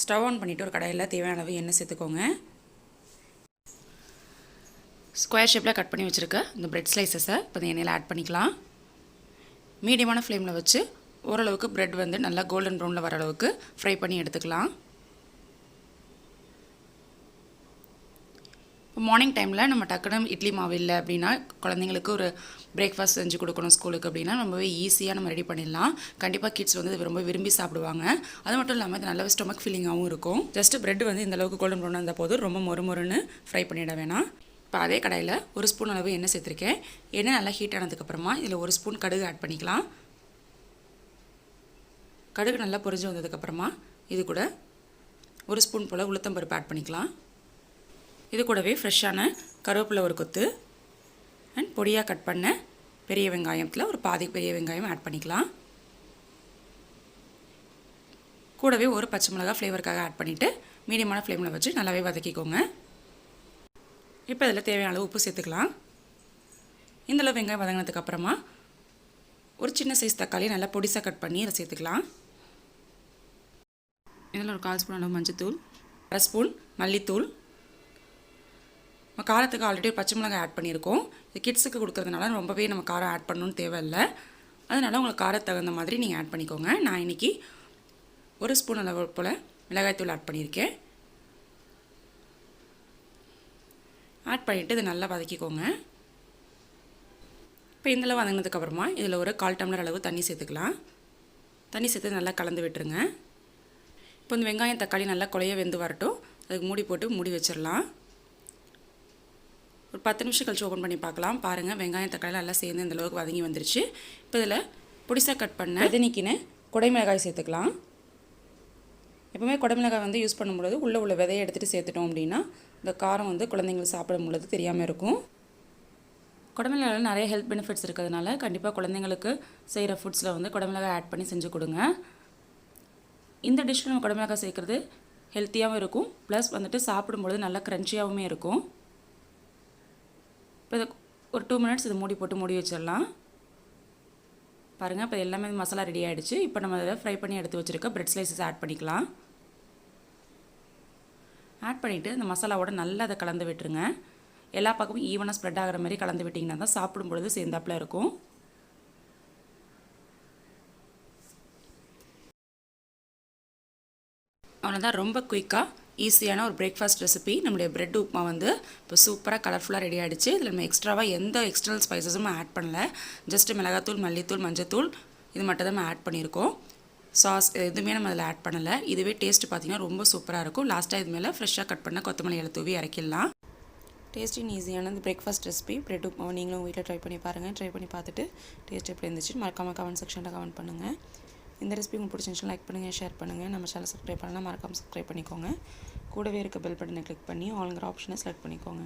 Stove on பண்ணிவிட்டு ஒரு கடாயில் தேவையான அளவு எண்ணெய் சேர்த்துக்கோங்க. ஸ்கொயர் ஷேப்பில் கட் பண்ணி வச்சுருக்க இந்த பிரெட் ஸ்லைசஸை இப்போ இந்த எண்ணெயில் ஆட் பண்ணிக்கலாம். மீடியமான ஃப்ளேமில் வச்சு ஓரளவுக்கு பிரெட் வந்து நல்லா கோல்டன் ப்ரௌனில் வர அளவுக்கு ஃப்ரை பண்ணி எடுத்துக்கலாம். இப்போ மார்னிங் டைமில் நம்ம டக்குனு இட்லி மாவு இல்லை அப்படின்னா குழந்தைங்களுக்கு ஒரு பிரேக்ஃபாஸ்ட் செஞ்சு கொடுக்கணும் ஸ்கூலுக்கு அப்படின்னா ரொம்பவே ஈஸியாக நம்ம ரெடி பண்ணிடலாம். கண்டிப்பாக கிட்ஸ் வந்து ரொம்ப விரும்பி சாப்பிடுவாங்க. அது மட்டும் இல்லாமல் இது நல்ல ஸ்டொமக் ஃபீலிங்காகவும் இருக்கும். ஜஸ்ட் பிரெட் வந்து இந்தளவுக்கு கோல்டன் ப்ரௌனாக இருந்தால் போதும், ரொம்ப மொறுமொறுன்னு ஃப்ரை பண்ணிட வேணாம். இப்போ அதே கடாயில் ஒரு ஸ்பூன் அளவு எண்ணெய் சேர்த்துருக்கேன். எண்ணெய் நல்லா ஹீட் ஆனதுக்கப்புறமா இதில் ஒரு ஸ்பூன் கடுகு ஆட் பண்ணிக்கலாம். கடுகு நல்லா பொரிஞ்சு வந்ததுக்கப்புறமா இது கூட ஒரு ஸ்பூன் போல் உளுத்தம்பருப்பு ஆட் பண்ணிக்கலாம். இது கூடவே ஃப்ரெஷ்ஷான கருவேப்பிலை ஒரு கொத்து அண்ட் பொடியாக கட் பண்ண பெரிய வெங்காயத்தில் ஒரு பாதி பெரிய வெங்காயம் ஆட் பண்ணிக்கலாம். கூடவே ஒரு பச்சை மிளகாய் ஃப்ளேவருக்காக ஆட் பண்ணிவிட்டு மீடியமான ஃப்ளேமில் வச்சு நல்லாவே வதக்கிக்கோங்க. இப்போ இதில் தேவையான அளவு உப்பு சேர்த்துக்கலாம். இந்தளவு வெங்காயம் வதங்கினதுக்கப்புறமா ஒரு சின்ன சைஸ் தக்காளி நல்லா பொடிசாக கட் பண்ணி அதை சேர்த்துக்கலாம். இதில் ஒரு 1/4 ஸ்பூன் அளவு மஞ்சத்தூள், 1/2 ஸ்பூன் மல்லித்தூள். நம்ம காரத்துக்கு ஆல்ரெடி ஒரு பச்சை மிளகாய் ஆட் பண்ணியிருக்கோம். இது கிட்ஸுக்கு கொடுக்குறதுனால ரொம்பவே நம்ம காரம் ஆட் பண்ணணும்னு தேவையில்லை. அதனால் உங்களுக்கு காரத்துக்கு தகுந்த மாதிரி நீங்கள் ஆட் பண்ணிக்கோங்க. நான் இன்றைக்கி 1 ஸ்பூன் அளவு போல் மிளகாய்த்தூள் ஆட் பண்ணியிருக்கேன். ஆட் பண்ணிவிட்டு இதை நல்லா வதக்கிக்கோங்க. இப்போ இந்தளவு வதங்கினதுக்கப்புறமா இதில் ஒரு 1/4 டம்ளர் அளவு தண்ணி சேர்த்துக்கலாம். தண்ணி சேர்த்து நல்லா கலந்து விட்டுருங்க. இப்போ இந்த வெங்காயம் தக்காளி நல்லா குழைய வெந்து வரட்டும். அதுக்கு மூடி போட்டு மூடி வச்சிடலாம். ஒரு 10 நிமிஷம் கழிச்சு ஓப்பன் பண்ணி பார்க்கலாம். பாருங்கள், வெங்காயம் தக்காளி நல்லா சேர்ந்து இந்தளவுக்கு வதங்கி வந்துருச்சு. இப்போ இதில் பொடிசாக கட் பண்ண வெதனிக்கின்னு குடைமிளகாய் சேர்த்துக்கலாம். எப்போவுமே குடைமிளகாய் வந்து யூஸ் பண்ணும்பொழுது உள்ள விதையை எடுத்துகிட்டு சேர்த்துட்டோம் அப்படின்னா இந்த காரம் வந்து குழந்தைங்களுக்கு சாப்பிடும் பொழுது தெரியாமல் இருக்கும். குடமிளகாயில் நிறைய ஹெல்த் பெனிஃபிட்ஸ் இருக்கிறதுனால கண்டிப்பாக குழந்தைங்களுக்கு செய்கிற ஃபுட்ஸில் வந்து குடமிளகாய் ஆட் பண்ணி செஞ்சு கொடுங்க. இந்த டிஷ்ஷில் நம்ம குடமிளகாய் சேர்க்குறது ஹெல்த்தியாகவும் இருக்கும், ப்ளஸ் வந்துட்டு சாப்பிடும்பொழுது நல்லா க்ரன்ச்சியாகவுமே இருக்கும். இப்போ இதை ஒரு 2 மினிட்ஸ் இதை மூடி போட்டு மூடி வச்சிடலாம். பாருங்கள், இப்போ எல்லாமே மசாலா ரெடி ஆகிடுச்சு. இப்போ நம்ம இதை ஃப்ரை பண்ணி எடுத்து வச்சுருக்க பிரெட் ஸ்லைசஸ் ஆட் பண்ணிக்கலாம். ஆட் பண்ணிவிட்டு இந்த மசாலாவோட நல்லா அதை கலந்து விட்டுருங்க. எல்லா பக்கமும் ஈவனாக ஸ்ப்ரெட் ஆகிற மாதிரி கலந்து விட்டிங்கன்னா தான் சாப்பிடும் பொழுது சேர்ந்தாப்பில் இருக்கும். அவ்வளோதான், ரொம்ப குயிக்காக ஈஸியான ஒரு பிரேக்ஃபாஸ்ட் ரெசிபி. நம்மளுடைய பிரெட் உப்மா வந்து இப்போ சூப்பராக கலர்ஃபுல்லாக ரெடி ஆகிடுச்சு. இதில் நம்ம எக்ஸ்ட்ராவாக எந்த எக்ஸ்டர்னல் ஸ்பைசஸும் ஆட் பண்ணல. ஜஸ்ட்டு மிளகாத்தூள், மல்லித்தூள், மஞ்சத்தூள் இது மட்டும் தான் நம்ம ஆட் பண்ணியிருக்கோம். சாஸ் எதுவுமே நம்ம அதில் ஆட் பண்ணலை. இதுவே டேஸ்ட்டு பார்த்திங்கன்னா ரொம்ப சூப்பராக இருக்கும். லாஸ்ட்டாக இது மேலே ஃப்ரெஷ்ஷாக கட் பண்ண கொத்தமல்லி இலை தூவி இறக்கிடலாம். டேஸ்டி ஈஸியான இந்த பிரேக்ஃபாஸ்ட் ரெசிபி பிரெட் உப்மாவை நீங்களும் வீட்டில் ட்ரை பண்ணி பாருங்கள். ட்ரை பண்ணி பார்த்துட்டு டேஸ்ட் எப்படி இருந்துச்சு மறக்காமல் கமெண்ட் செக்ஷனில் கமெண்ட் பண்ணுங்கள். இந்த ரெசிபி உங்களுக்கு பிடிச்சிருந்துச்சுன்னா லைக் பண்ணுங்கள், ஷேர் பண்ணுங்கள். நம்ம சேனல் சப்ஸ்கிரைப் பண்ணலாம் மறக்காமல் சப்ஸ்கிரைப் பண்ணிக்கோங்க. கூடவே இருக்க பெல் பட்டனை கிளிக் பண்ணி ஆல்ங்கிற ஆப்ஷனை செலக்ட் பண்ணிக்கோங்க.